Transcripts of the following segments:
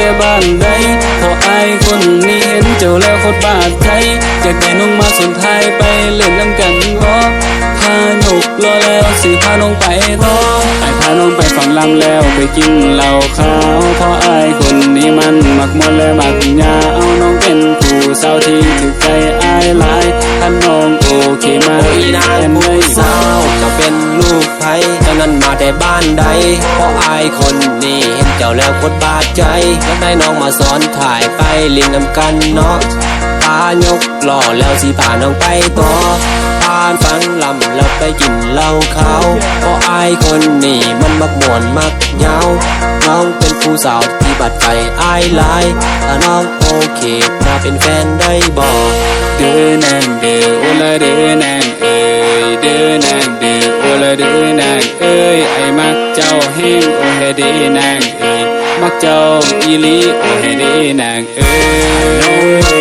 แต่บ้านใดพออายคนนี้เห็นเจ้าแล้วโคตรบาดใจอยากได้น้องมาสนท้ายไปเล่นน้ำกันบ่พานกรอแล้วสิพาน้องไปต่อไอ้พาน้องไปฝั่งลำแล้วไปกินเหล้าขาวเพราะอายคนนี้มันมักมวนและมักยาเอาน้องเป็นผู้สาวที่ถึกใจอายหลายถ้าน้องโอเคมาอีนางผู้สาวจะเป็นลูกไผเจ้านั้นมาแต่บ้านใดเพราะอายคนนี้เห็นเจ้าแล้วกดบาดใจอยากได้น้องมาสอนถ่ายไปลินน้ำกันเนาะพายกหล่อแล้วสิพาน้องไปต่อพานฟังลำแล้วไปกินเหล้าขาวเพราะอายคนนี้มันมักม่วนมักยาวน้องเป็นผู้สาวที่บาดใจอายหลายถ้าน้องโอเคมาเป็นแฟนได้บ่เดินนางเดือโอละเดินนางเอ้ยเดินนางเดือโอละเดินนางเอ้ยไอ้มักเจ้าแห้งโอเฮเดนางเอ้ยมักเจ้าอีลีโอเฮเดนางเอ้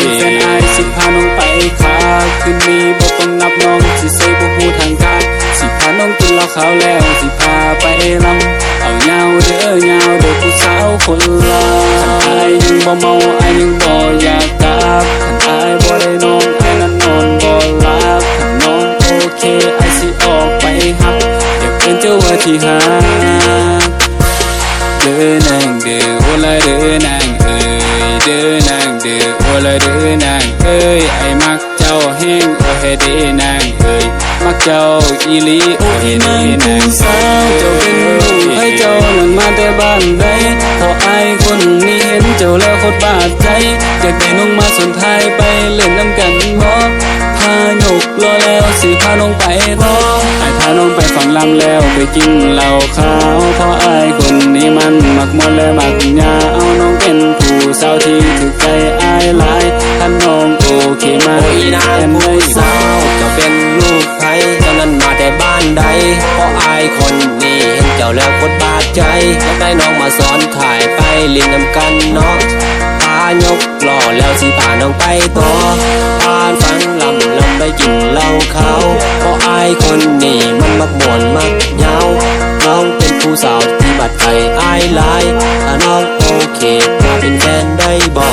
ยแฟนอายสิพาน้องไปขาคืนนี้บ่ต้องนับน้องสิใส่บ่ฮู้ทางการสิพาน้องกินเหล้าขาวแล้วสิพาไปลำเอายาวเด้อยาวเด้อผู้สาวคนลาวคันอายยังบ่เมาอายยังบ่อยากกลับคันอายบ่ได้นอนอายนั้นนอนบ่หลับคันน้องโอเคอายสิออกไปหักอยากเป็นเจ้าว่าที่หาเดินนางเด้อโอละเดินนางเอ้ยเดินนางเด้อโอละเดินนางเอ้ยไอ้มักเจ้าแห้งโอเฮเดนางเอ้ยมักเจ้าอีลีโอเฮเดนางสาวเจ้าเป็นลูกให้เจ้านั้นมาแต่บ้านใดพออายคนนี้เห็นเจ้าแล้วโคตรบาดใจอยากได้น้องมาสนท้ายไปเล่นน้ำกันบ่พานกรอแล้วสิพาน้องไปต่อไอ้พาน้องไปฝั่งลำแล้วไปกินเหล้าขาวเพราะอายคนนี้มันมักมวนและมักยาเอาน้องเป็นผู้สาวที่ถึกใจอายหลายถ้าน้องโอเคมาอีนางผู้สาวจะเป็นลูกไผเจ้านั้นมาแต่บ้านใดเพราะอายคนนี้เห็นเจ้าแล้วกดบาดใจอยากได้น้องมาสอนถ่ายไปลินน้ำกันเนาะพายกหล่อแล้วสิพาน้องไปต่อพานฟังลำไปกินเหล้าขาวเพราะอายคนนี้มันมักม่วนมักยาวน้องเป็นผู้สาวที่บาดใจอายหลายถ้าน้องโอเคมาเป็นแฟนได้บ่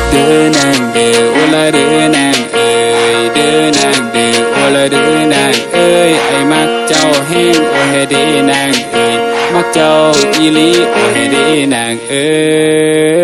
เดินนางเด้อโอละเดินนางเอ้ยเดินนางเด้อโอละเดินนางเอ้ยไอ้มักเจ้าแห้งโอเฮเดนางเอ้ยมักเจ้าอีลีโอเฮเดนางเอ้ย